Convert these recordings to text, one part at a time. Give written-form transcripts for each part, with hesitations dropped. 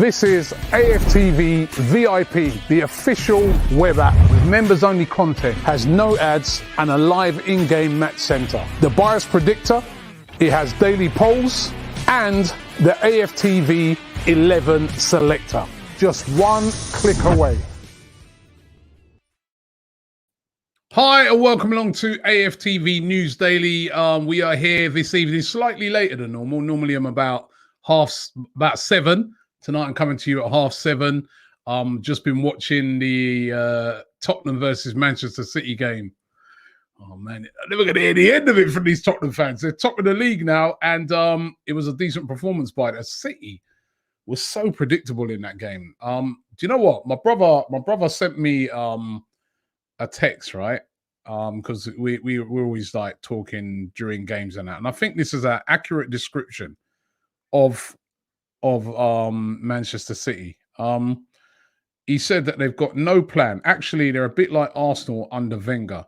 This is AFTV VIP, the official web app with members-only content, has no ads and a live in-game match center. The bias predictor, it has daily polls and the AFTV 11 selector. Just one click away. Hi and welcome along to AFTV News Daily. We are here this evening slightly later than normal. Normally I'm about 7. Tonight I'm coming to you at 7:30. Just been watching the Tottenham versus Manchester City game. Oh man, I'm never going to hear the end of it from these Tottenham fans. They're top of the league now, and it was a decent performance by the City. Was so predictable in that game. Do you know what? My brother sent me a text, right? Because we're always like talking during games and that, and I think this is an accurate description of Manchester City. He said that they've got no plan. Actually, they're a bit like Arsenal under Wenger.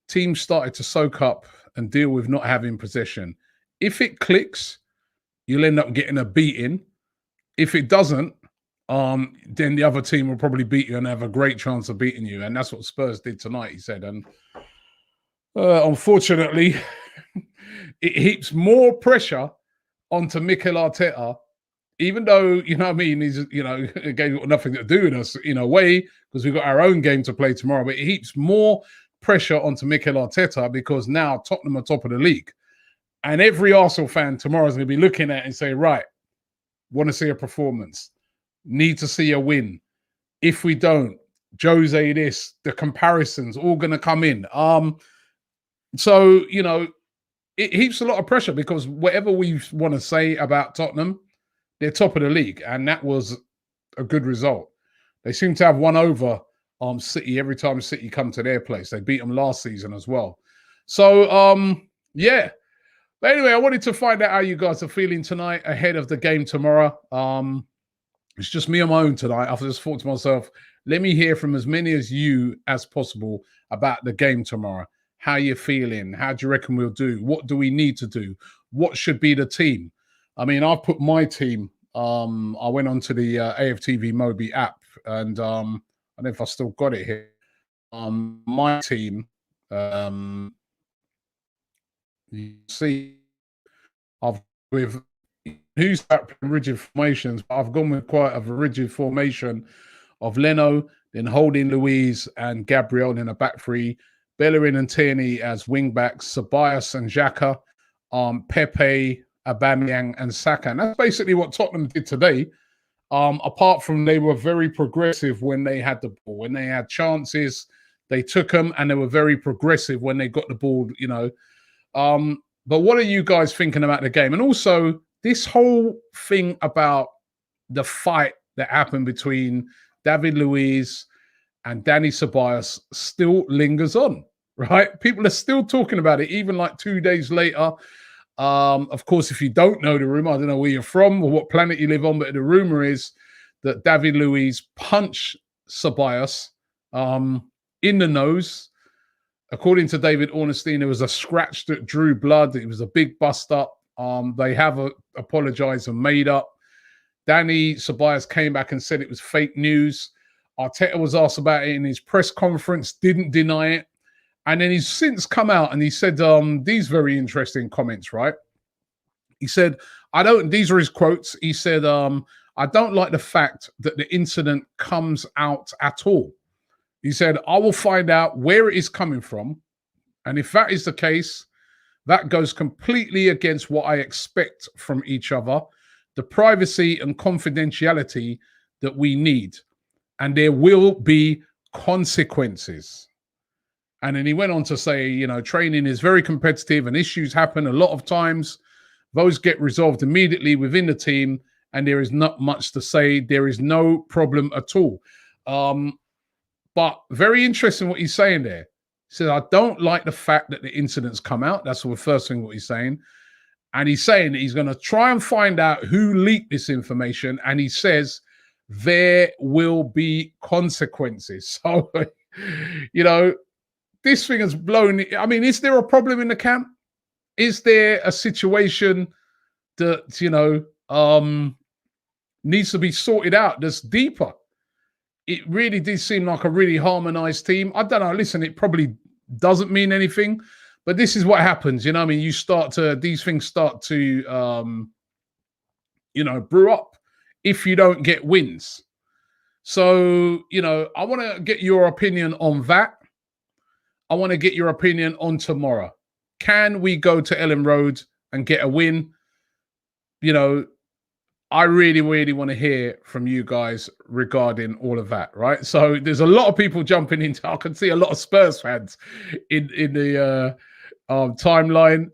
Teams started to soak up and deal with not having possession. If it clicks, you'll end up getting a beating. If it doesn't, then the other team will probably beat you and have a great chance of beating you. And that's what Spurs did tonight, he said. And unfortunately, it heaps more pressure onto Mikel Arteta, even though, you know what I mean, he's, you know, a game got nothing to do with us in a way, because we've got our own game to play tomorrow, but it heaps more pressure onto Mikel Arteta because now Tottenham are top of the league. And every Arsenal fan tomorrow is going to be looking at it and say, right, want to see a performance, need to see a win. If we don't, Jose this, the comparisons all going to come in. So, you know, it heaps a lot of pressure because whatever we want to say about Tottenham, they're top of the league, and that was a good result. They seem to have won over City every time City come to their place. They beat them last season as well. So, yeah. But anyway, I wanted to find out how you guys are feeling tonight ahead of the game tomorrow. It's just me on my own tonight. I've just thought to myself, let me hear from as many as you as possible about the game tomorrow. How you feeling? How do you reckon we'll do? What do we need to do? What should be the team? I mean, I've put my team. I went onto the AFTV Mobi app, and I don't know if I still got it here. My team, you see, I've with who's that rigid formations, but I've gone with quite a rigid formation of Leno, then Holding Luiz and Gabriel in a back three, Bellerin and Tierney as wing backs, Ceballos and Xhaka, Pepe, Aubameyang and Saka. And that's basically what Tottenham did today. Apart from they were very progressive when they had the ball. When they had chances, they took them, and they were very progressive when they got the ball, you know. But what are you guys thinking about the game? And also, this whole thing about the fight that happened between David Luiz and Dani Ceballos still lingers on, right? People are still talking about it, even like 2 days later. Of course, if you don't know the rumor, I don't know where you're from or what planet you live on, but the rumor is that David Luiz punched Ceballos in the nose. According to David Ornstein, there was a scratch that drew blood. It was a big bust up. They have apologized and made up. Dani Ceballos came back and said it was fake news. Arteta was asked about it in his press conference, didn't deny it. And then he's since come out and he said these very interesting comments, right? He said, these are his quotes. He said, I don't like the fact that the incident comes out at all. He said, I will find out where it is coming from. And if that is the case, that goes completely against what I expect from each other, the privacy and confidentiality that we need. And there will be consequences. And then he went on to say, you know, training is very competitive and issues happen a lot of times. Those get resolved immediately within the team, and there is not much to say. There is no problem at all. But very interesting what he's saying there. He says, I don't like the fact that the incidents come out. That's the first thing what he's saying. And he's saying that he's going to try and find out who leaked this information. And he says, there will be consequences. So, you know, this thing has blown. I mean, is there a problem in the camp? Is there a situation that, you know, needs to be sorted out that's deeper. It really did seem like a really harmonized team. I don't know. Listen, it probably doesn't mean anything, but this is what happens. You know what I mean? These things start to, brew up if you don't get wins. So, I want to get your opinion on that. I want to get your opinion on tomorrow. Can we go to Ellen Road and get a win? I really, really want to hear from you guys regarding all of that, right? So there's a lot of people jumping into. I can see a lot of Spurs fans in the timeline.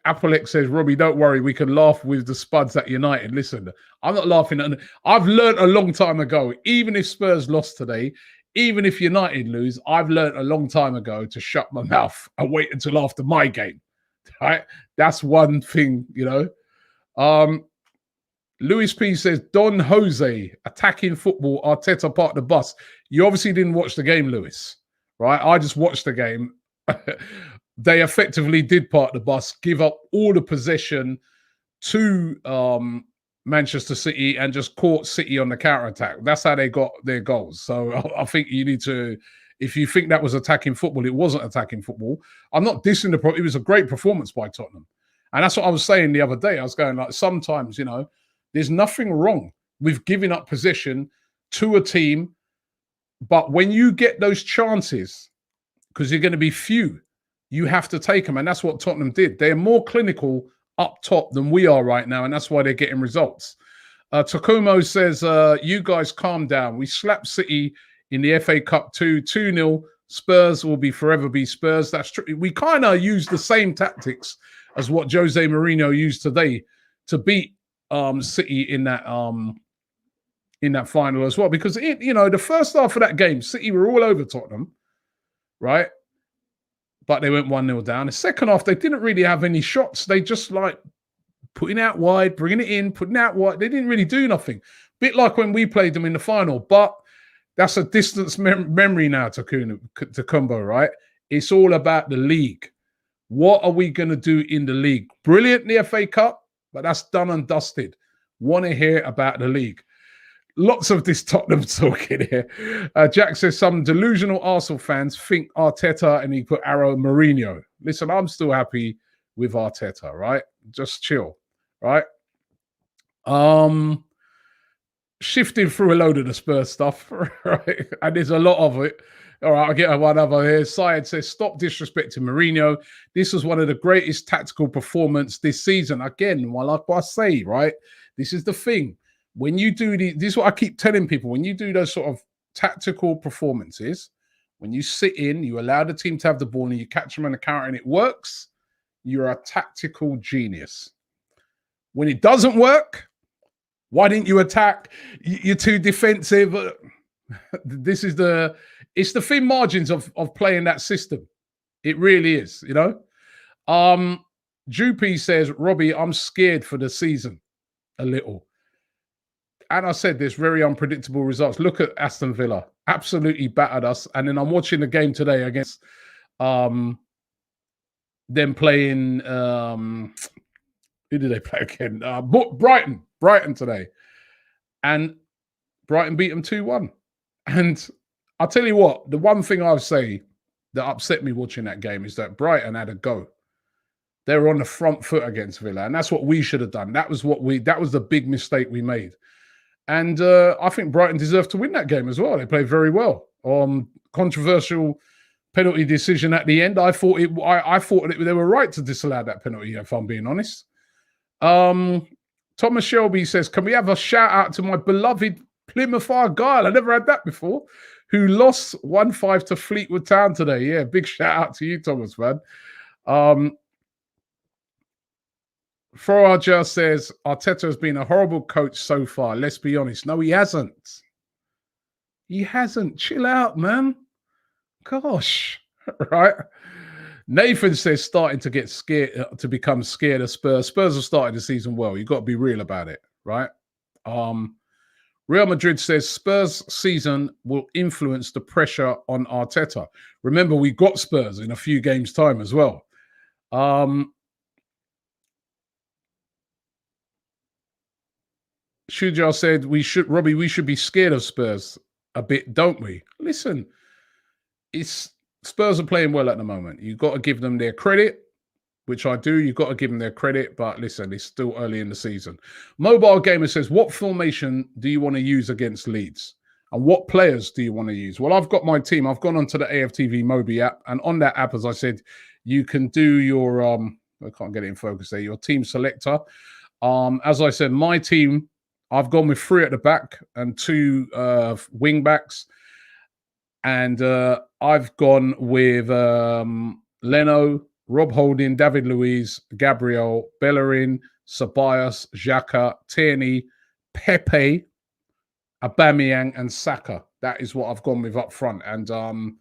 Applex says, Robbie, don't worry, we can laugh with the Spuds at United. Listen, I'm not laughing. I've learned a long time ago, even if Spurs lost today, even if United lose, I've learned a long time ago to shut my mouth and wait until after my game, right? That's one thing, Luis P says, Don Jose, attacking football, Arteta part the bus. You obviously didn't watch the game, Lewis, right? I just watched the game. They effectively did part the bus, give up all the possession to Manchester City and just caught City on the counter-attack. That's how they got their goals. So I think you need to, if you think that was attacking football, it wasn't attacking football. I'm not dissing it was a great performance by Tottenham. And that's what I was saying the other day. I was going like, sometimes, there's nothing wrong with giving up possession to a team. But when you get those chances, because you're going to be few, you have to take them. And that's what Tottenham did. They're more clinical up top than we are right now. And that's why they're getting results. Takumo says, you guys calm down. We slapped City in the FA Cup 2-0. Spurs will forever be Spurs. That's true. We kind of use the same tactics as what Jose Mourinho used today to beat City in that final as well. Because the first half of that game, City were all over Tottenham, right? But they went 1-0 down. The second half, they didn't really have any shots. They just like putting out wide, bringing it in, putting out wide. They didn't really do nothing. Bit like when we played them in the final. But that's a distance memory now, Takumbo, right? It's all about the league. What are we going to do in the league? Brilliant in the FA Cup, but that's done and dusted. Want to hear about the league. Lots of this Tottenham talking here. Jack says some delusional Arsenal fans think Arteta, and he put arrow Mourinho. Listen, I'm still happy with Arteta, right? Just chill, right? Shifting through a load of the Spurs stuff, right? And there's a lot of it. All right, I'll get one other here. Syed says, stop disrespecting Mourinho. This was one of the greatest tactical performances this season. Again, like I say, right? This is the thing. When you do this is what I keep telling people. When you do those sort of tactical performances, when you sit in, you allow the team to have the ball and you catch them on the counter and it works, you're a tactical genius. When it doesn't work, why didn't you attack? You're too defensive. It's the thin margins of playing that system. It really is, Droopy says, Robbie, I'm scared for the season a little. And I said this, very unpredictable results. Look at Aston Villa. Absolutely battered us. And then I'm watching the game today against them playing... who did they play again? Brighton today. And Brighton beat them 2-1. And I'll tell you what, the one thing I'll say that upset me watching that game is that Brighton had a go. They were on the front foot against Villa. And that's what we should have done. That was the big mistake we made. And I think Brighton deserved to win that game as well. They played very well. Controversial penalty decision at the end. I thought they were right to disallow that penalty, if I'm being honest. Thomas Shelby says, can we have a shout out to my beloved Plymouth Argyle? I never had that before. Who lost 1-5 to Fleetwood Town today. Yeah, big shout out to you, Thomas, man. Forager says, Arteta has been a horrible coach so far. Let's be honest. No, he hasn't. He hasn't. Chill out, man. Gosh. Right? Nathan says, starting to get scared, to become scared of Spurs. Spurs have started the season well. You've got to be real about it, right? Real Madrid says, Spurs season will influence the pressure on Arteta. Remember, we got Spurs in a few games' time as well. Shujar said, we should be scared of Spurs a bit, don't we? Listen, Spurs are playing well at the moment. You've got to give them their credit, which I do. You've got to give them their credit, but listen, it's still early in the season. Mobile Gamer says, what formation do you want to use against Leeds? And what players do you want to use? Well, I've got my team. I've gone onto the AFTV Mobi app, and on that app, as I said, you can do your I can't get it in focus there, your team selector. As I said, my team, I've gone with 3 at the back and 2 wing backs. And I've gone with Leno, Rob Holding, David Luiz, Gabriel, Bellerin, Ceballos, Xhaka, Tierney, Pepe, Aubameyang, and Saka. That is what I've gone with up front. And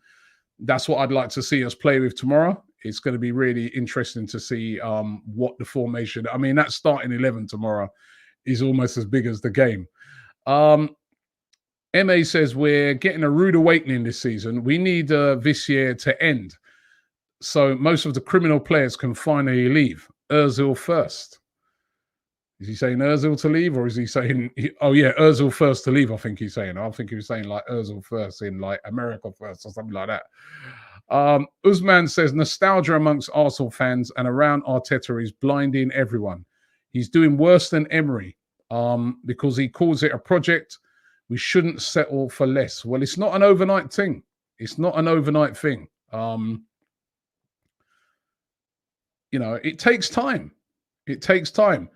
that's what I'd like to see us play with tomorrow. It's going to be really interesting to see what the formation... I mean, that starting 11 tomorrow is almost as big as the game. MA says, we're getting a rude awakening this season. We need this year to end, so most of the criminal players can finally leave. Ozil first. Is he saying Ozil to leave, or is he saying, oh yeah, Ozil first to leave? I think he's saying. I think he was saying like Ozil first in like America first or something like that. Usman says, nostalgia amongst Arsenal fans and around Arteta is blinding everyone. He's doing worse than Emery because he calls it a project. We shouldn't settle for less. Well, it's not an overnight thing. It's not an overnight thing. You know, it takes time. It takes time.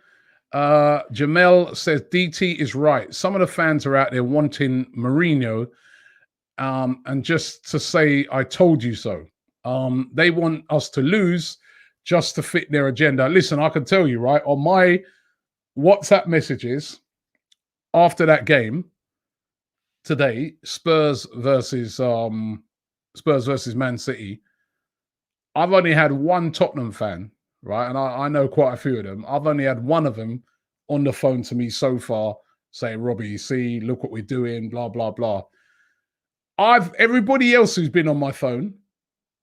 Jamel says, DT is right. Some of the fans are out there wanting Mourinho and just to say, I told you so. They want us to lose just to fit their agenda. Listen, I can tell you, right, on my WhatsApp messages after that game today, Spurs versus Man City, I've only had one Tottenham fan, right? And I know quite a few of them. I've only had one of them on the phone to me so far saying, Robbie, see, look what we're doing, blah, blah, blah. Everybody else who's been on my phone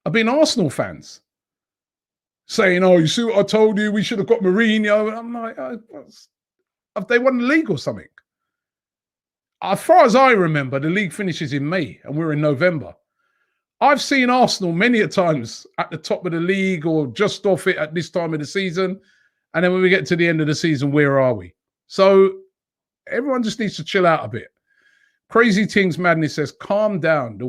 have been Arsenal fans saying, oh, you see what I told you? We should have got Mourinho. And I'm like, have they won the league or something? As far as I remember, the league finishes in May and we're in November. I've seen Arsenal many a times at the top of the league or just off it at this time of the season. And then when we get to the end of the season, where are we? So everyone just needs to chill out a bit. Crazy Things Madness says, calm down.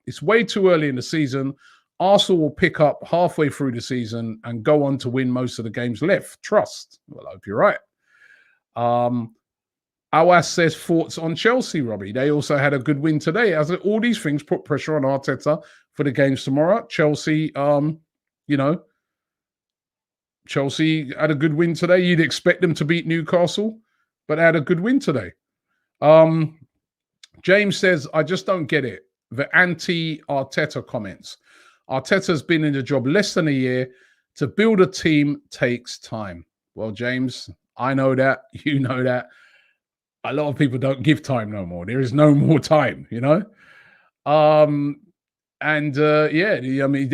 It's way too early in the season. Arsenal will pick up halfway through the season and go on to win most of the games left. Trust. Well, I hope you're right. Awas says, thoughts on Chelsea, Robbie. They also had a good win today. As all these things put pressure on Arteta for the games tomorrow. Chelsea, Chelsea had a good win today. You'd expect them to beat Newcastle, but they had a good win today. James says, I just don't get it. The anti-Arteta comments. Arteta's been in the job less than a year. To build a team takes time. Well, James, I know that. You know that. A lot of people don't give time no more. There is no more time, you know? Yeah, I mean,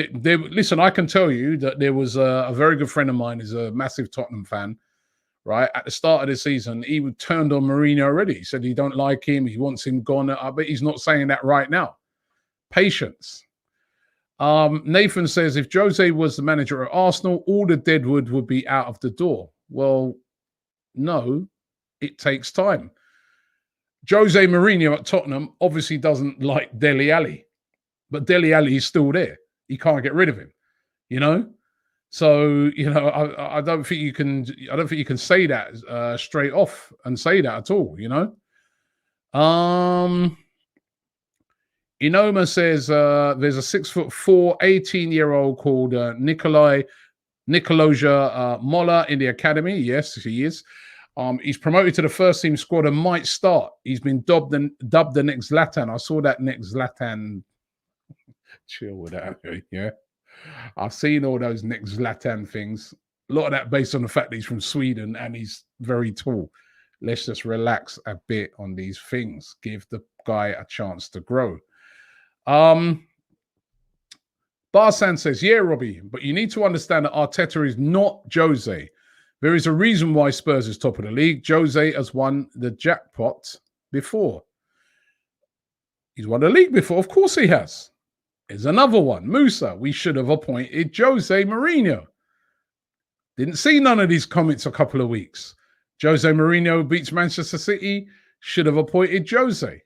listen, I can tell you that there was a very good friend of mine is a massive Tottenham fan, right? At the start of the season, he turned on Mourinho already. He said he don't like him. He wants him gone. I bet he's not saying that right now. Patience. Nathan says, if Jose was the manager at Arsenal, all the deadwood would be out of the door. Well, no, it takes time. Jose Mourinho at Tottenham obviously doesn't like Dele Alli, but Dele Alli is still there. He can't get rid of him, you know? So, you know, I don't think you can say that straight off and say that at all, you know? Inoma says there's a 6'4", 18-year-old called Nikoloja Mola in the academy. Yes, he is. He's promoted to the first team squad and might start. He's been dubbed the next Zlatan. I saw that next Zlatan. Chill with that, yeah. I've seen all those next Zlatan things. A lot of that based on the fact that he's from Sweden and he's very tall. Let's just relax a bit on these things. Give the guy a chance to grow. Barsan says, yeah, Robbie, but you need to understand that Arteta is not Jose. There is a reason why Spurs is top of the league. Jose has won the jackpot before. He's won the league before. Of course he has. There's another one. Musa, we should have appointed Jose Mourinho. Didn't see none of these comments a couple of weeks. Jose Mourinho beats Manchester City. Should have appointed Jose.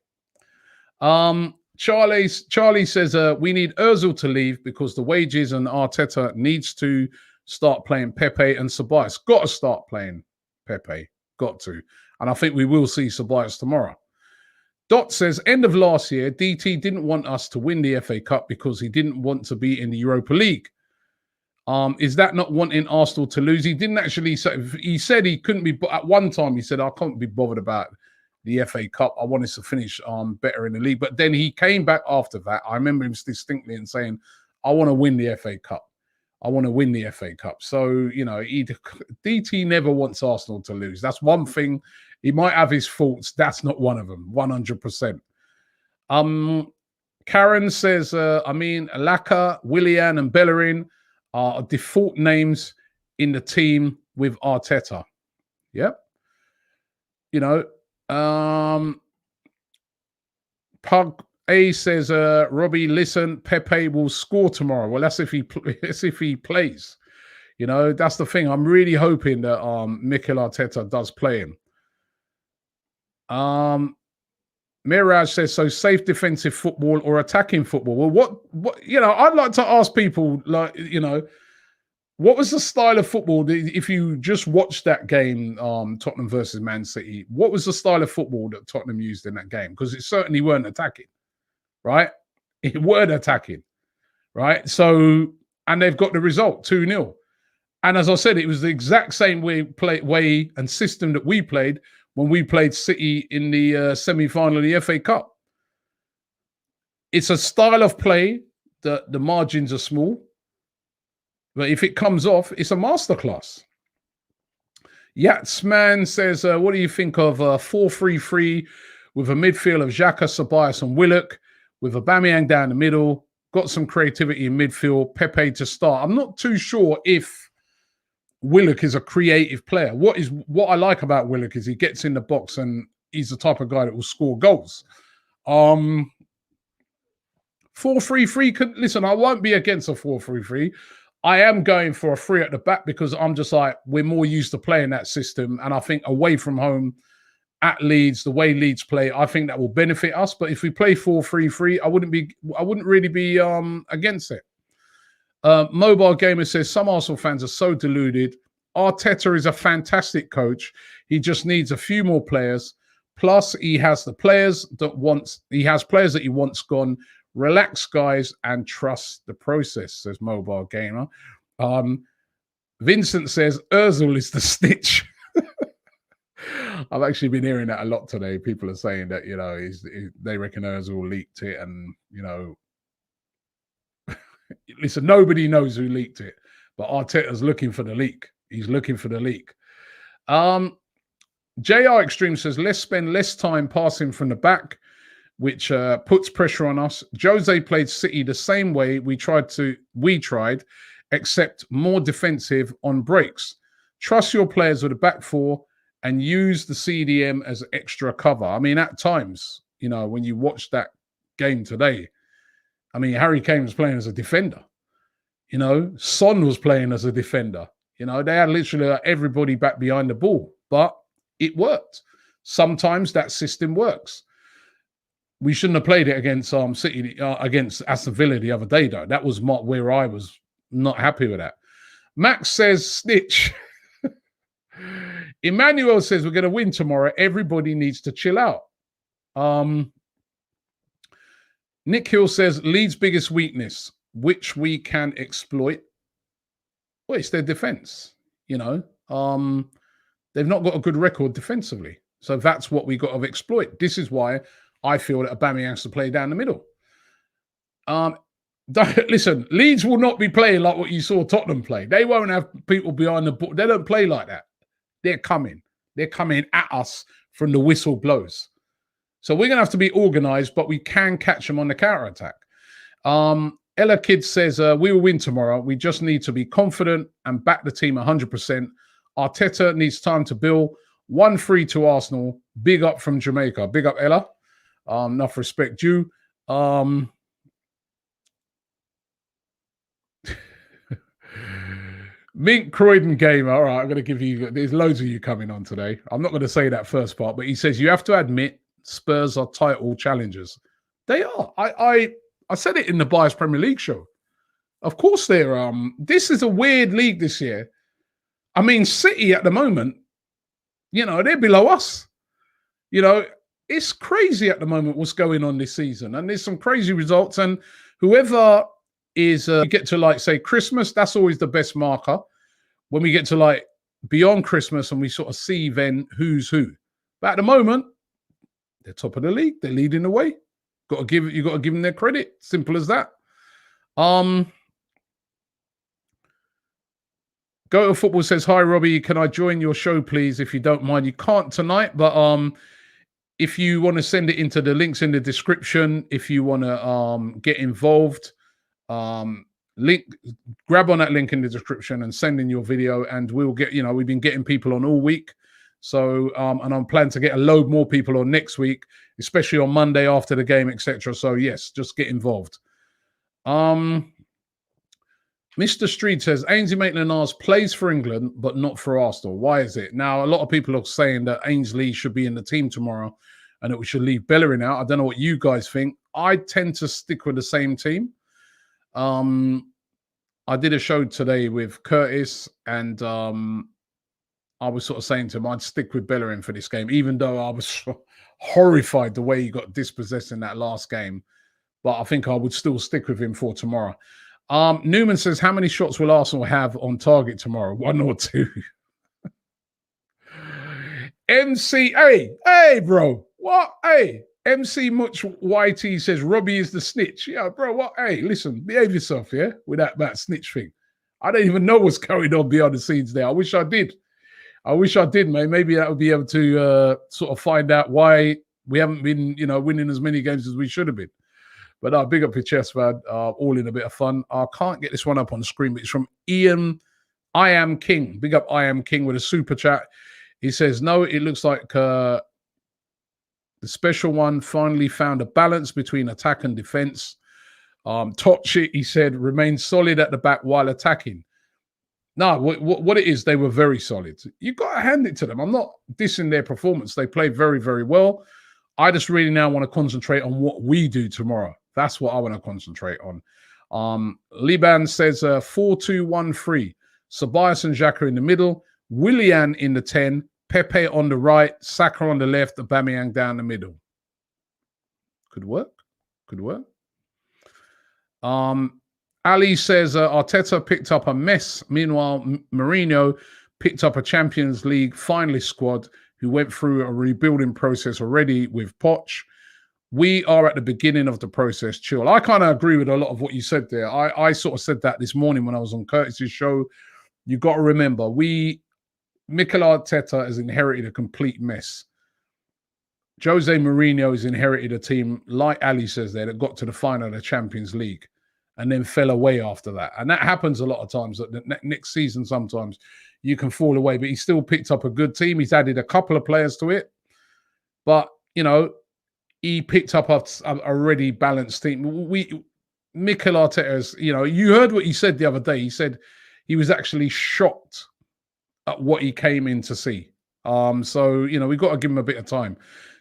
Charlie says, we need Ozil to leave because the wages and Arteta needs to start playing Pepe and Ceballos. Got to start playing Pepe. Got to. And I think we will see Ceballos tomorrow. Dot says, end of last year, DT didn't want us to win the FA Cup because he didn't want to be in the Europa League. Is that not wanting Arsenal to lose? He didn't actually say, he said he couldn't be, at one time he said, I can't be bothered about the FA Cup. I wanted to finish better in the league. But then he came back after that. I remember him distinctly and saying, I want to win the FA Cup. I want to win the FA Cup. So, you know, DT never wants Arsenal to lose. That's one thing. He might have his faults. That's not one of them, 100%. Karen says, Laka, Willian and Bellerin are default names in the team with Arteta. Yep. You know, Pug A says, Robbie, listen, Pepe will score tomorrow. Well, that's if he plays. You know, that's the thing. I'm really hoping that Mikel Arteta does play him. Mirage says, so safe defensive football or attacking football? Well, what you know, I'd like to ask people, like, you know, what was the style of football? If you just watched that game, Tottenham versus Man City, what was the style of football that Tottenham used in that game? Because it certainly weren't attacking, right? It weren't attacking, right? So, and they've got the result, 2-0. And as I said, it was the exact same way and system that we played when we played City in the semi-final of the FA Cup. It's a style of play that the margins are small, but if it comes off, it's a masterclass. Yatsman says, what do you think of 4-3-3 with a midfield of Xhaka, Ceballos and Willock, with Aubameyang down the middle, got some creativity in midfield, Pepe to start? I'm not too sure if Willock is a creative player. What I like about Willock is he gets in the box and he's the type of guy that will score goals. 4-3-3, listen, I won't be against a 4-3-3. I am going for a 3 at the back because I'm just like, we're more used to playing that system. And I think away from home at Leeds, the way Leeds play, I think that will benefit us. But if we play 4-3-3, I wouldn't really be against it. Mobile Gamer says, some Arsenal fans are so deluded. Arteta is a fantastic coach. He just needs a few more players. Plus, he has players that he wants gone. Relax, guys, and trust the process, says Mobile Gamer. Vincent says, Ozil is the snitch. I've actually been hearing that a lot today. People are saying that, you know, they reckon Ozil leaked it and, you know, listen, nobody knows who leaked it, but Arteta's looking for the leak. He's looking for the leak. JR Extreme says, let's spend less time passing from the back, which puts pressure on us. Jose played City the same way we tried, except more defensive on breaks. Trust your players with a back four and use the CDM as extra cover. I mean, at times, you know, when you watch that game today, I mean, Harry Kane was playing as a defender. You know, Son was playing as a defender. You know, they had literally everybody back behind the ball, but it worked. Sometimes that system works. We shouldn't have played it against City, against Aston Villa the other day, though. That was where I was not happy with that. Max says, Snitch. Emmanuel says, we're going to win tomorrow. Everybody needs to chill out. Nick Hill says, Leeds' biggest weakness, which we can exploit. Well, it's their defence. You know, they've not got a good record defensively. So that's what we got to exploit. This is why I feel that Aubameyang has to play down the middle. Listen, Leeds will not be playing like what you saw Tottenham play. They won't have people behind the ball. They don't play like that. They're coming. They're coming at us from the whistle blows. So we're going to have to be organised, but we can catch them on the counter-attack. Ella Kid says, we will win tomorrow. We just need to be confident and back the team 100%. Arteta needs time to build. 1-3 to Arsenal. Big up from Jamaica. Big up, Ella. Enough respect due. Mink Croydon Gamer. All right, I'm going to give you, there's loads of you coming on today. I'm not going to say that first part, but he says, you have to admit Spurs are title challengers. They are. I said it in the Bias Premier League show. Of course they're, this is a weird league this year. I mean, City at the moment, you know, they're below us. You know, it's crazy at the moment what's going on this season. And there's some crazy results. And whoever is, get to like, say, Christmas, that's always the best marker. When we get to like beyond Christmas and we sort of see then who's who. But at the moment, they're top of the league. They're leading the way. You got to give them their credit. Simple as that. Go to Football says, hi, Robbie. Can I join your show, please? If you don't mind. You can't tonight, but if you want to send it into the links in the description, if you want to get involved, grab on that link in the description and send in your video, and we'll get, you know, we've been getting people on all week. So, and I'm planning to get a load more people on next week, especially on Monday after the game, etc. So yes, just get involved. Mr. Street says, Ainsley Maitland-Niles plays for England, but not for Arsenal. Why is it? Now, a lot of people are saying that Ainsley should be in the team tomorrow and that we should leave Bellerin out. I don't know what you guys think. I tend to stick with the same team. I did a show today with Curtis, and I was sort of saying to him, I'd stick with Bellerin for this game, even though I was horrified the way he got dispossessed in that last game. But I think I would still stick with him for tomorrow. Newman says, how many shots will Arsenal have on target tomorrow? 1 or 2? MC, hey, bro. What? Hey, MC Much YT says, Robbie is the snitch. Yeah, bro, what? Hey, listen, behave yourself, yeah, with that snitch thing. I don't even know what's going on behind the scenes there. I wish I did. Man. Maybe that would be able to sort of find out why we haven't been, you know, winning as many games as we should have been. But big up your chest, man. All in a bit of fun. I can't get this one up on the screen, but it's from Ian I Am King. Big up I Am King with a super chat. He says, no, it looks like the special one finally found a balance between attack and defense. Tochi, he said, remains solid at the back while attacking. No, what it is, they were very solid. You've got to hand it to them. I'm not dissing their performance. They played very, very well. I just really now want to concentrate on what we do tomorrow. That's what I want to concentrate on. Liban says 4-2-1-3. Ceballos and Xhaka in the middle. Willian in the 10. Pepe on the right. Saka on the left. Aubameyang down the middle. Could work. Ali says Arteta picked up a mess. Meanwhile, Mourinho picked up a Champions League finalist squad who went through a rebuilding process already with Poch. We are at the beginning of the process, chill. I kind of agree with a lot of what you said there. I sort of said that this morning when I was on Curtis's show. You got to remember, Mikel Arteta has inherited a complete mess. Jose Mourinho has inherited a team, like Ali says there, that got to the final of the Champions League and then fell away after that. And that happens a lot of times. That next season, sometimes you can fall away, but he still picked up a good team. He's added a couple of players to it. But, you know, he picked up a already balanced team. Mikel Arteta, you know, you heard what he said the other day. He said he was actually shocked at what he came in to see. So, you know, we've got to give him a bit of time.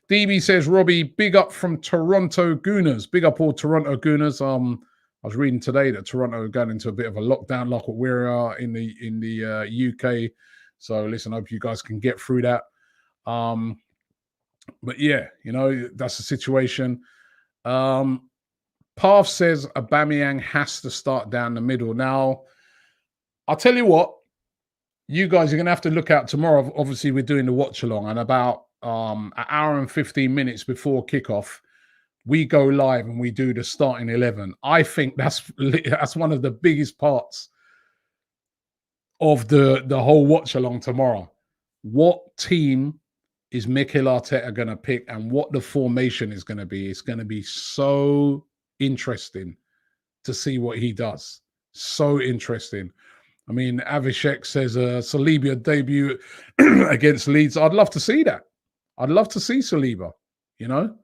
DB says, Robbie, big up from Toronto Gooners. Big up all Toronto Gooners. I was reading today that Toronto are going into a bit of a lockdown like what we're in the UK. So listen, I hope you guys can get through that. But yeah, you know, that's the situation. Path says Aubameyang has to start down the middle. Now, I'll tell you what, you guys are going to have to look out tomorrow. Obviously, we're doing the watch along, and about an hour and 15 minutes before kickoff, we go live and we do the starting 11. I think that's one of the biggest parts of the whole watch along tomorrow. What team is Mikel Arteta going to pick and what the formation is going to be? It's going to be so interesting to see what he does. So interesting. I mean, Avishek says Saliba debut against Leeds. I'd love to see that. I'd love to see Saliba, you know.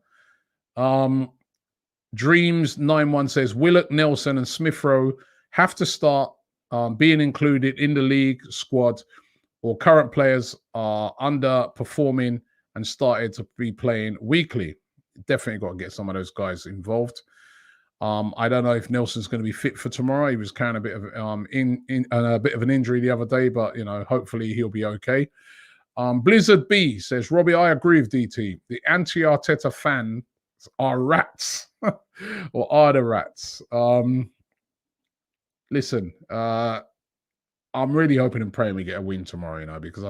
Dreams 91 says Willock, Nelson, and Smith Rowe have to start being included in the league squad, or current players are underperforming and started to be playing weekly. Definitely got to get some of those guys involved. I don't know if Nelson's going to be fit for tomorrow. He was carrying a bit of a bit of an injury the other day, but you know, hopefully he'll be okay. Blizzard B says, Robbie, I agree with DT. The anti-Arteta fans are rats, or are the rats. Listen, I'm really hoping and praying we get a win tomorrow, you know, because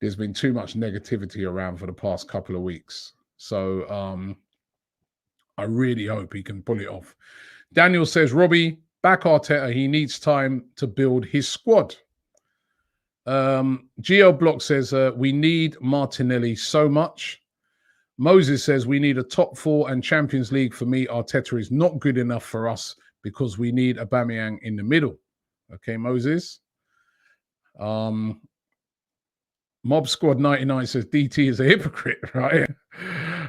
there's been too much negativity around for the past couple of weeks. So I really hope he can pull it off. Daniel says, Robbie, back Arteta. He needs time to build his squad. Geo Block says, we need Martinelli so much. Moses says, we need a top 4 and Champions League. For me, Arteta is not good enough for us because we need Aubameyang in the middle. Okay, Moses. Mob Squad 99 says, DT is a hypocrite, right?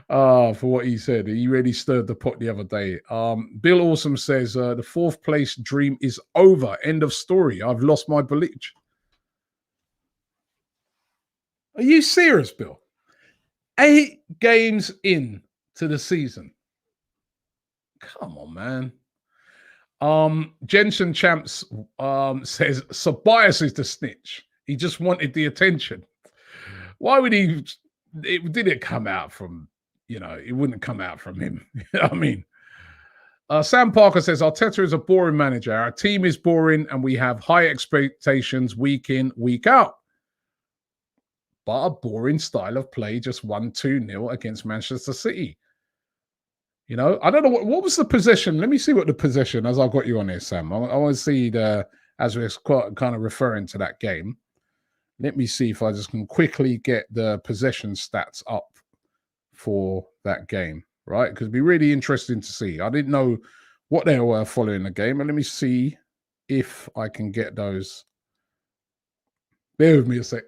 For what he said. He really stirred the pot the other day. Bill Awesome says, the 4th place dream is over. End of story. I've lost my belief. Are you serious, Bill? 8 games in to the season. Come on, man. Jensen Champs says, Tobias is the snitch. He just wanted the attention. Why would he? It didn't come out from, you know, it wouldn't come out from him. You know what I mean? Sam Parker says, Arteta is a boring manager. Our team is boring and we have high expectations week in, week out. But a boring style of play, just 1-2-0 against Manchester City. You know, I don't know what was the possession. Let me see what the possession, as I've got you on here, Sam. I want to see as we're kind of referring to that game. Let me see if I just can quickly get the possession stats up for that game, right? Because it'd be really interesting to see. I didn't know what they were following the game, and let me see if I can get those. Bear with me a sec.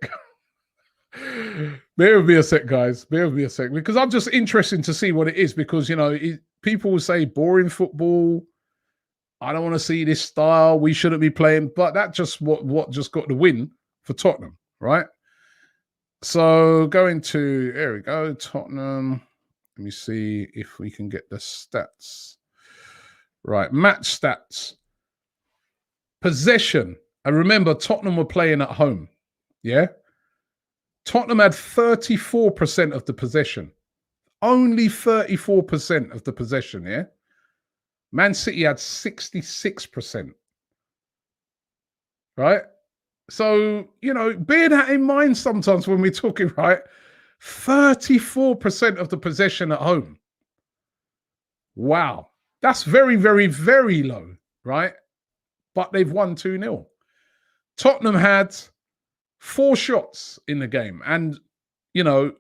Bear with me a sec, guys. Bear with me a sec. Because I'm just interested to see what it is. Because, you know, people will say boring football. I don't want to see this style. We shouldn't be playing. But that's just what just got the win for Tottenham, right? So going to, there we go, Tottenham. Let me see if we can get the stats. Right, match stats. Possession. And remember, Tottenham were playing at home. Yeah? Tottenham had 34% of the possession. Only 34% of the possession, yeah? Man City had 66%. Right? So, you know, bear that in mind sometimes when we're talking, right? 34% of the possession at home. Wow. That's very, very, very low, right? But they've won 2-0. Tottenham had 4 shots in the game. And, you know,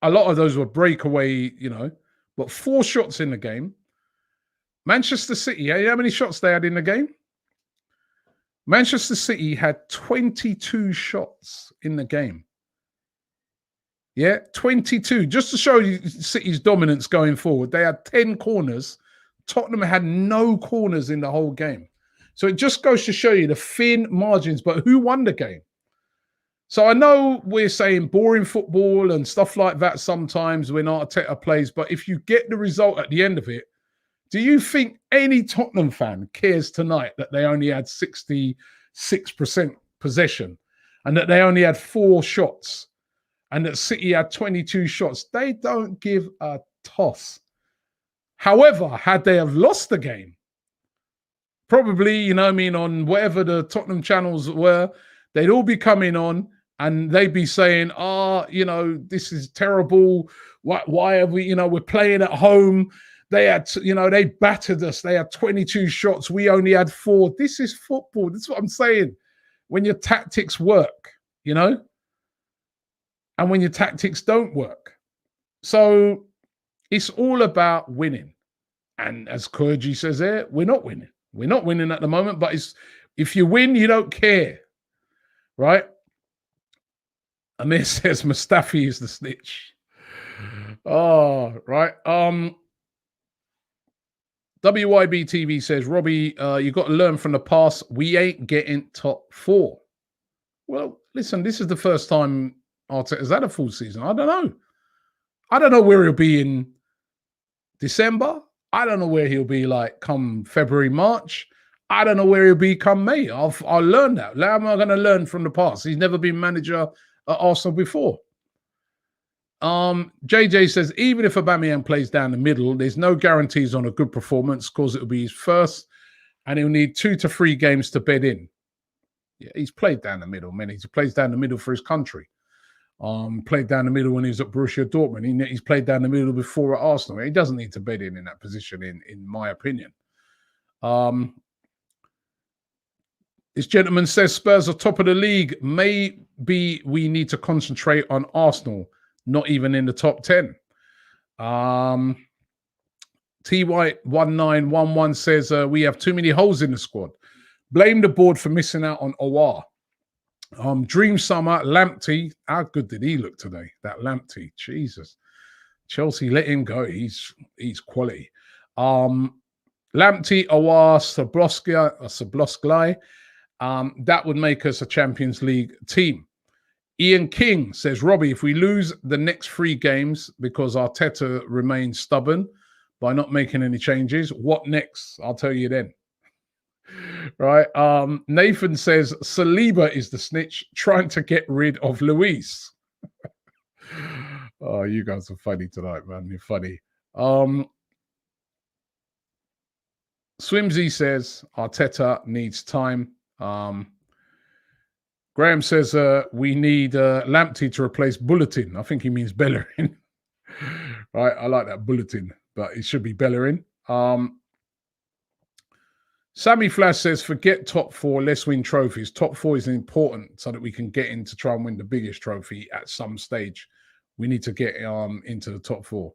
a lot of those were breakaway, you know, but 4 shots in the game. Manchester City, you know how many shots they had in the game? Manchester City had 22 shots in the game. Yeah, 22. Just to show you City's dominance going forward, they had 10 corners. Tottenham had no corners in the whole game. So it just goes to show you the thin margins. But who won the game? So I know we're saying boring football and stuff like that sometimes when Arteta plays, but if you get the result at the end of it, do you think any Tottenham fan cares tonight that they only had 66% possession and that they only had 4 shots and that City had 22 shots? They don't give a toss. However, had they have lost the game, probably, you know what I mean, on whatever the Tottenham channels were, they'd all be coming on and they'd be saying, you know, this is terrible. Why are we, you know, we're playing at home. They had, you know, they battered us. They had 22 shots. We only had 4. This is football. This is what I'm saying. When your tactics work, you know, and when your tactics don't work. So it's all about winning. And as Kurji says there, we're not winning. We're not winning at the moment, but If you win, you don't care, right? Amir says Mustafi is the snitch. Oh, right. WYB TV says, Robbie, you got to learn from the past. We ain't getting top 4. Well, listen, this is the first time Arteta's had a full season. I don't know. I don't know where he'll be in December. I don't know where he'll be like come February, March. I don't know where he'll be come May. I'll learn that. How am I going to learn from the past? He's never been manager at Arsenal before. JJ says, even if Aubameyang plays down the middle, there's no guarantees on a good performance because it'll be his first and he'll need 2 to 3 games to bed in. Yeah, he's played down the middle, man. He plays down the middle for his country. Played down the middle when he was at Borussia Dortmund. He's played down the middle before at Arsenal. He doesn't need to bed in that position, in my opinion. This gentleman says Spurs are top of the league. Maybe we need to concentrate on Arsenal, not even in the top 10. TY1911 says we have too many holes in the squad. Blame the board for missing out on Awar. Dream Summer, Lamptey. How good did he look today? That Lamptey, Jesus. Chelsea, let him go. He's quality. Lamptey, Awar, Sabloskly. That would make us a Champions League team. Ian King says, Robbie, if we lose the next 3 games because Arteta remains stubborn by not making any changes, what next? I'll tell you then. Right. Nathan says Saliba is the snitch trying to get rid of Luis. Oh, you guys are funny tonight, man. You're funny. Swimsy says Arteta needs time. Graham says we need Lamptey to replace Bulletin. I think he means Bellerin. Right. I like that Bulletin, but it should be Bellerin. Sammy Flash says, forget top 4, let's win trophies. Top 4 is important so that we can get in to try and win the biggest trophy at some stage. We need to get into the top 4.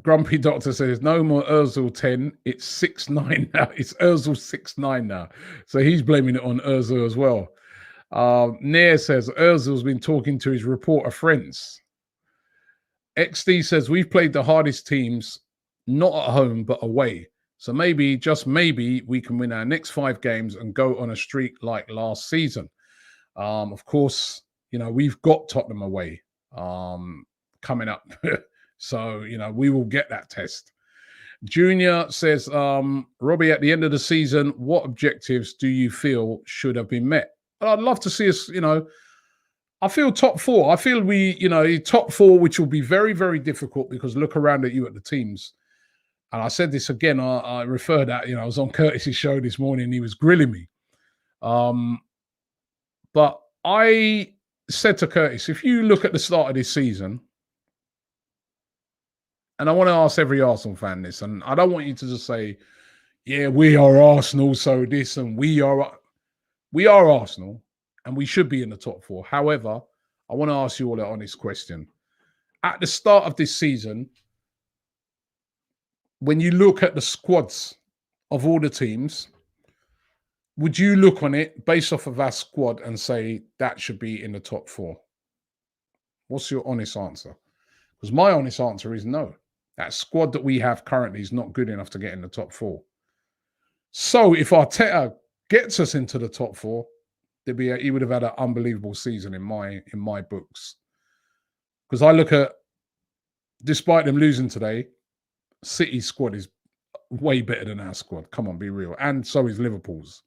Grumpy Doctor says, no more Ozil 10. It's 6-9 now. It's Ozil 6-9 now. So he's blaming it on Ozil as well. Nair says, Ozil's been talking to his reporter friends. XD says, we've played the hardest teams, not at home, but away. So maybe, just maybe, we can win our next 5 games and go on a streak like last season. Of course, we've got Tottenham away coming up. So, we will get that test. Junior says, Robbie, at the end of the season, what objectives do you feel should have been met? I'd love to see us, I feel top 4. I feel we, top 4, which will be very, very difficult because look around at you at the teams. And I said this again, I referred that, I was on Curtis's show this morning, he was grilling me. But I said to Curtis, if you look at the start of this season, and I want to ask every Arsenal fan this, and I don't want you to just say, yeah, we are Arsenal, so this, and we are Arsenal, and we should be in the top 4. However, I want to ask you all an honest question. At the start of this season, when you look at the squads of all the teams, would you look on it based off of our squad and say that should be in the top 4? What's your honest answer? Because my honest answer is no. That squad that we have currently is not good enough to get in the top 4. So if Arteta gets us into the top 4, he would have had an unbelievable season in my books. Because I look at, despite them losing today, City's squad is way better than our squad. Come on, be real. And so is Liverpool's.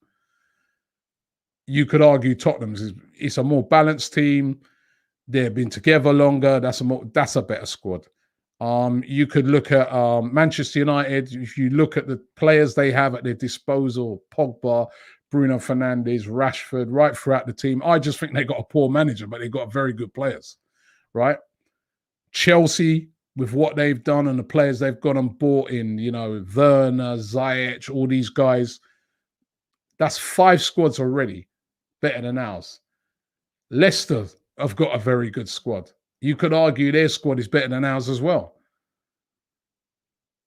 You could argue Tottenham's it's a more balanced team. They've been together longer. That's a better squad. You could look at Manchester United. If you look at the players they have at their disposal, Pogba, Bruno Fernandes, Rashford, right throughout the team. I just think they got a poor manager, but they got very good players, right? Chelsea, with what they've done and the players they've gone and bought in, Werner, Ziyech, all these guys, that's 5 squads already better than ours. Leicester have got a very good squad. You could argue their squad is better than ours as well.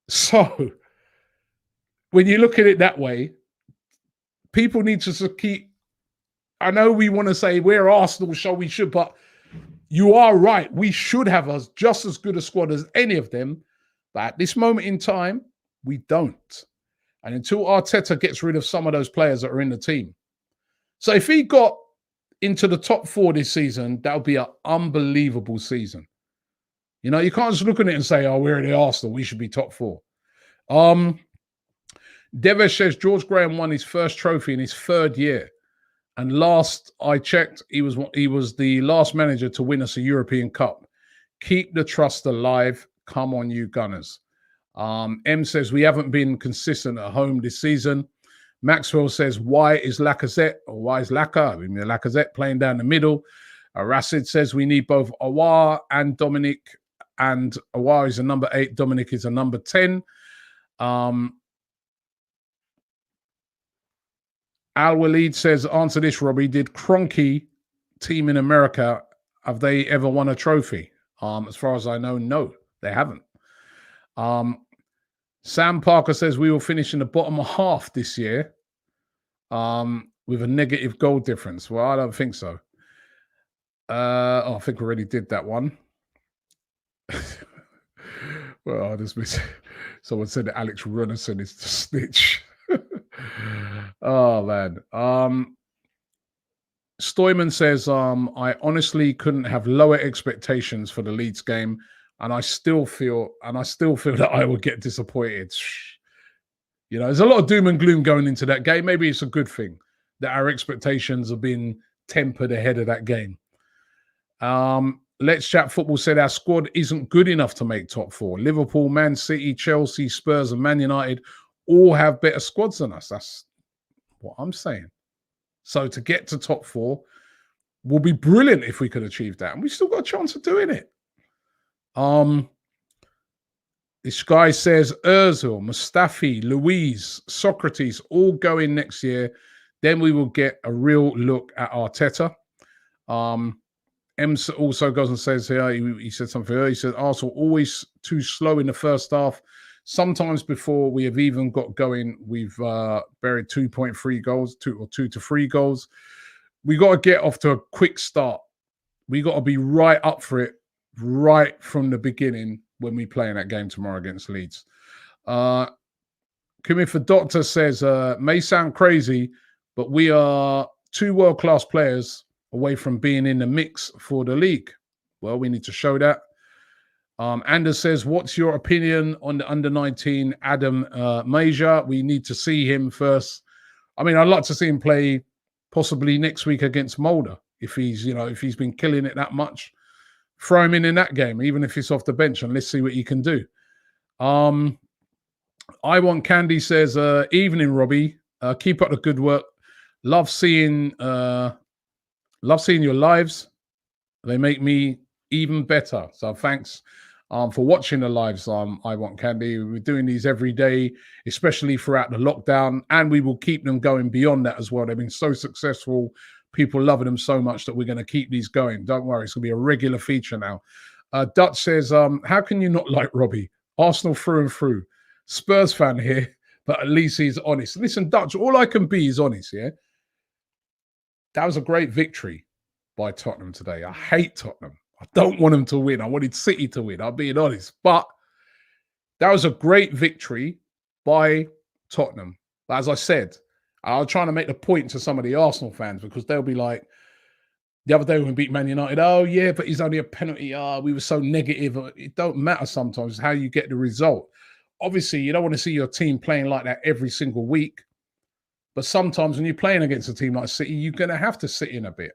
So when you look at it that way, people need to keep. I know we want to say we're Arsenal, so we should, but you are right. We should have us just as good a squad as any of them. But at this moment in time, we don't. And until Arteta gets rid of some of those players that are in the team. So if he got into the top 4 this season, that would be an unbelievable season. You know, you can't just look at it and say, oh, we're the Arsenal, we should be top 4. Devesh says George Graham won his first trophy in his 3rd year. And last I checked, he was the last manager to win us a European Cup. Keep the trust alive. Come on, you Gunners. M says we haven't been consistent at home this season. Maxwell says, why is Lacazette or why is Lacazette playing down the middle? Racid says we need both Awar and Dominic, and Awar is a number 8. Dominic is a number 10. Al Walid says, answer this, Robbie. Did Kroenke team in America, have they ever won a trophy? As far as I know, no, they haven't. Sam Parker says we will finish in the bottom half this year with a negative goal difference. Well, I don't think so. I think we already did that one. Well, someone said that Alex Runnison is the snitch. Oh, man. Stoyman says, I honestly couldn't have lower expectations for the Leeds game, and I still feel that I would get disappointed. You know, there's a lot of doom and gloom going into that game. Maybe it's a good thing that our expectations have been tempered ahead of that game. Let's Chat Football said our squad isn't good enough to make top 4. Liverpool, Man City, Chelsea, Spurs, and Man United all have better squads than us. That's what I'm saying. So to get to top 4 will be brilliant if we could achieve that. And we've still got a chance of doing it. This guy says Ozil, Mustafi, Luiz, Socrates all go in next year. Then we will get a real look at Arteta. Ems also goes and says here, he said something earlier. He said Arsenal always too slow in the first half. Sometimes before we have even got going, we've buried 2.3 goals, 2 to 3 goals. We got to get off to a quick start. We got to be right up for it right from the beginning when we play in that game tomorrow against Leeds. Coming for Doctor says, may sound crazy, but we are 2 world-class players away from being in the mix for the league. Well, we need to show that. Anders says, what's your opinion on the under-19 Adam Major? We need to see him first. I mean, I'd like to see him play possibly next week against Mulder. If he's been killing it that much, throw him in that game, even if he's off the bench, and let's see what he can do. I Want Candy says, evening, Robbie. Keep up the good work. Love seeing your lives. They make me even better. So thanks for watching the lives. I Want Candy. We're doing these every day, especially throughout the lockdown, and we will keep them going beyond that as well. They've been so successful. People loving them so much that we're going to keep these going. Don't worry, it's going to be a regular feature now. Dutch says, how can you not like Robbie? Arsenal through and through. Spurs fan here, but at least he's honest. Listen, Dutch, all I can be is honest, yeah? That was a great victory by Tottenham today. I hate Tottenham. I don't want them to win. I wanted City to win. I'm being honest. But that was a great victory by Tottenham. But as I said, I was trying to make the point to some of the Arsenal fans because they'll be like, the other day when we beat Man United, oh, yeah, but he's only a penalty. We were so negative. It don't matter sometimes how you get the result. Obviously, you don't want to see your team playing like that every single week. But sometimes when you're playing against a team like City, you're going to have to sit in a bit.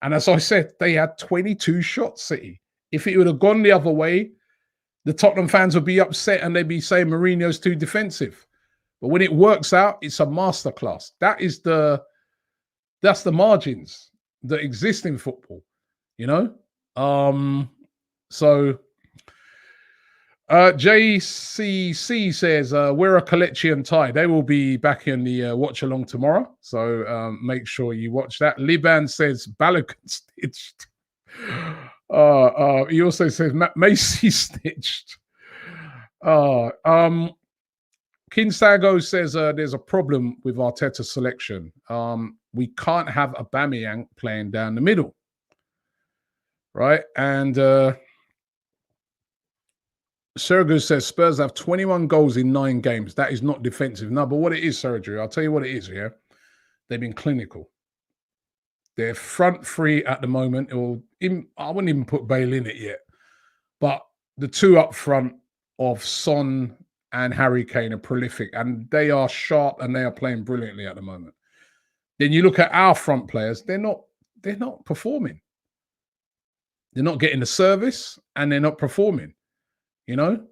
And as I said, they had 22 shots, City. If it would have gone the other way, the Tottenham fans would be upset and they'd be saying Mourinho's too defensive. But when it works out, it's a masterclass. That's the margins that exist in football, you know? JCC says, we're a Kelechi and Ty. They will be back in the watch along tomorrow. So make sure you watch that. Liban says, Balogun stitched. He also says, Macy snitched. Kinsago says there's a problem with Arteta's selection. We can't have Aubameyang playing down the middle, right? And Sergio says Spurs have 21 goals in 9 games. That is not defensive. No, but what it is, Sergio, I'll tell you what it is here. They've been clinical. They're front three at the moment. I wouldn't even put Bale in it yet. But the two up front of Son and Harry Kane are prolific, and they are sharp and they are playing brilliantly at the moment. Then you look at our front players, they're not performing. They're not getting the service and they're not performing, you know?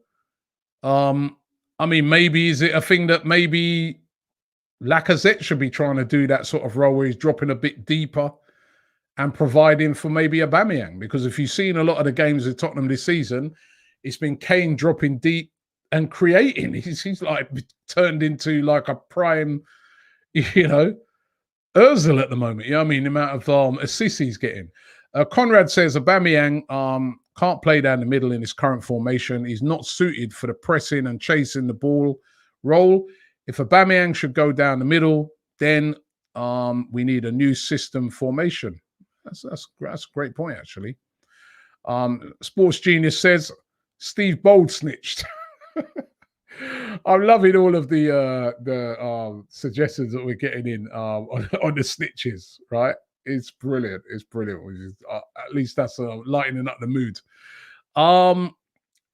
I mean, maybe is it a thing that maybe Lacazette should be trying to do that sort of role where he's dropping a bit deeper and providing for maybe Aubameyang? Because if you've seen a lot of the games of Tottenham this season, it's been Kane dropping deep and creating. He's like turned into like a prime, you know, Ozil at the moment. You know what I mean? The amount of assists he's getting. Conrad says Aubameyang can't play down the middle in his current formation. He's not suited for the pressing and chasing the ball role. If Aubameyang should go down the middle, then we need a new system formation. That's a great point, actually. Sports Genius says Steve Bold snitched. I'm loving all of the suggestions that we're getting in on the snitches, right? It's brilliant. It's brilliant. At least that's lightening up the mood.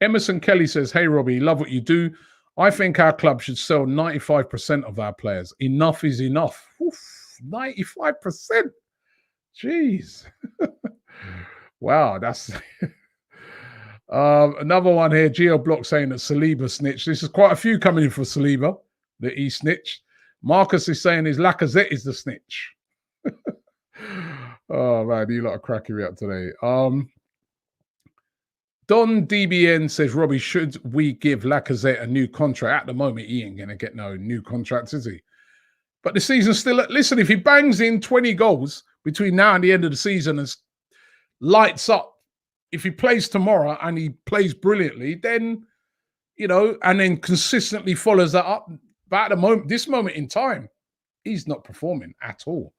Emerson Kelly says, hey, Robbie, love what you do. I think our club should sell 95% of our players. Enough is enough. Oof, 95%. Jeez. Wow, that's... another one here, Geo Block saying that Saliba snitched. This is quite a few coming in for Saliba, that he snitched. Marcus is saying his Lacazette is the snitch. Oh, man, you lot are cracking me up today. Don DBN says, Robbie, should we give Lacazette a new contract? At the moment, he ain't going to get no new contracts, is he? But the season's still... Listen, if he bangs in 20 goals between now and the end of the season and lights up, if he plays tomorrow and he plays brilliantly, then, you know, and then consistently follows that up. But at the moment, this moment in time, he's not performing at all.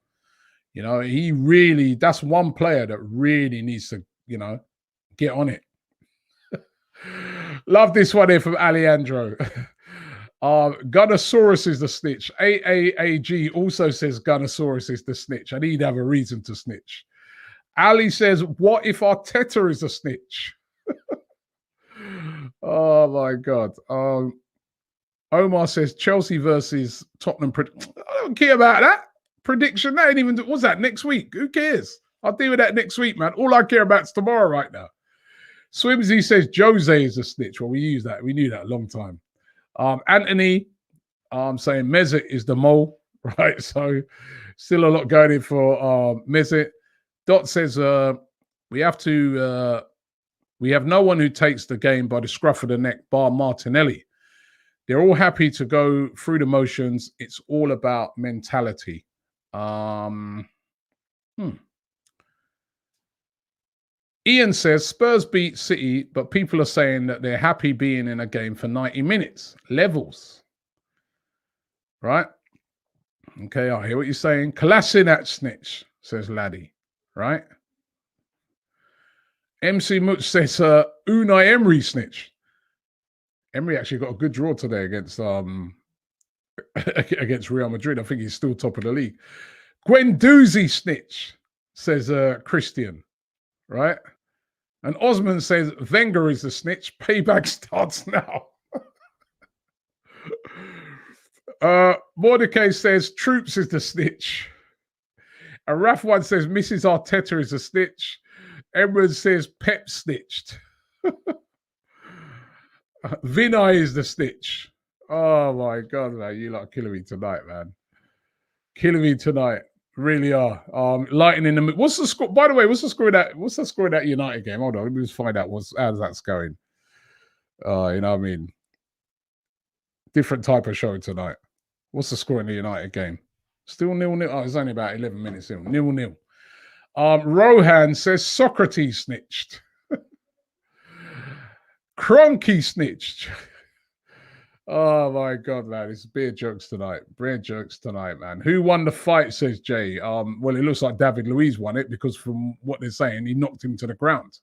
You know, he really, that's one player that really needs to, you know, get on it. Love this one here from Alejandro. Gunnosaurus is the snitch. AAAG also says Gunnosaurus is the snitch. I need to have a reason to snitch. Ali says, what if Arteta is a snitch? Oh, my God. Omar says, Chelsea versus Tottenham. I don't care about that prediction. That ain't even... What's that, next week? Who cares? I'll deal with that next week, man. All I care about is tomorrow right now. Swimsy says, Jose is a snitch. Well, we use that. We knew that a long time. Anthony saying Mesut is the mole, right? So still a lot going in for Mesut. Dot says we have no one who takes the game by the scruff of the neck, bar Martinelli. They're all happy to go through the motions. It's all about mentality. Ian says Spurs beat City, but people are saying that they're happy being in a game for 90 minutes. Levels. Right? Okay, I hear what you're saying. Kolasinac snitch, says Laddie. Right? MC Much says Unai Emery snitch. Emery actually got a good draw today against Real Madrid. I think he's still top of the league. Guendouzi snitch, says Christian. Right? And Osman says Wenger is the snitch. Payback starts now. Mordecai says Troops is the snitch. And Raf one says Mrs. Arteta is a snitch. Edward says Pep snitched. Vinay is the snitch. Oh my God, man. You lot are killing me tonight, man. Killing me tonight. Really are. Lighting in the... What's the score? By the way, what's the score in that United game? Hold on, let me just find out how that's going. You know what I mean? Different type of show tonight. What's the score in the United game? Still 0-0. Oh, it's only about 11 minutes in. 0-0. Rohan says Socrates snitched. Cronky snitched. Oh my god, man! It's beer jokes tonight. Beer jokes tonight, man. Who won the fight? Says Jay. Well, it looks like David Luiz won it because from what they're saying, he knocked him to the ground.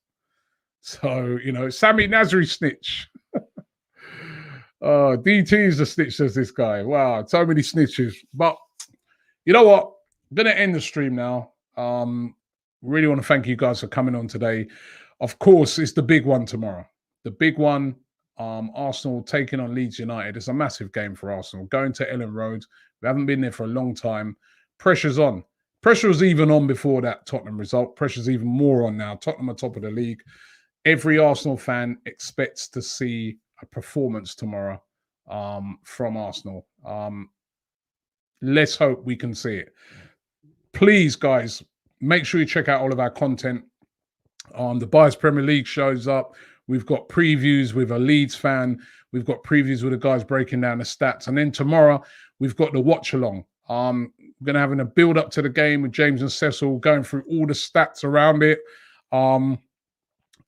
So Sammy Nasri snitch. DT is a snitch, says this guy. Wow, so many snitches. But you know what? I'm gonna end the stream now. Really want to thank you guys for coming on today. Of course, it's the big one tomorrow. The big one. Arsenal taking on Leeds United. It's a massive game for Arsenal. Going to Ellen Road. We haven't been there for a long time. Pressure's on. Pressure was even on before that Tottenham result. Pressure's even more on now. Tottenham are top of the league. Every Arsenal fan expects to see a performance tomorrow from Arsenal. Let's hope we can see it. Please, guys, make sure you check out all of our content. The Bias Premier League shows up. We've got previews with a Leeds fan. We've got previews with the guys breaking down the stats. And then tomorrow, we've got the watch along. We're going to have a build up to the game with James and Cecil going through all the stats around it. An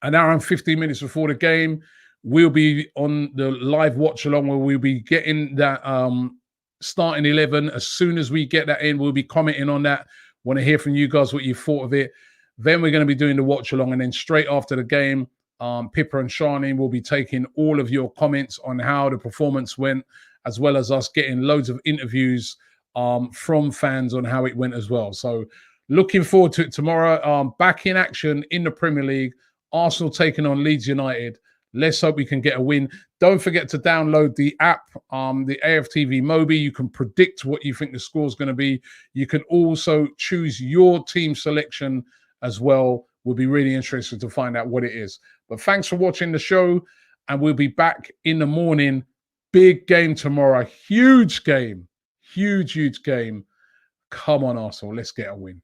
hour and 15 minutes before the game, we'll be on the live watch along where we'll be getting that starting 11. As soon as we get that in, we'll be commenting on that. Want to hear from you guys what you thought of it. Then we're going to be doing the watch along. And then straight after the game, Pippa and Shani will be taking all of your comments on how the performance went, as well as us getting loads of interviews from fans on how it went as well. So looking forward to it tomorrow. Back in action in the Premier League. Arsenal taking on Leeds United. Let's hope we can get a win. Don't forget to download the app, the AFTV Mobi. You can predict what you think the score is going to be. You can also choose your team selection as well. We'll be really interested to find out what it is. But thanks for watching the show, and we'll be back in the morning. Big game tomorrow. Huge game. Huge, huge game. Come on, Arsenal. Let's get a win.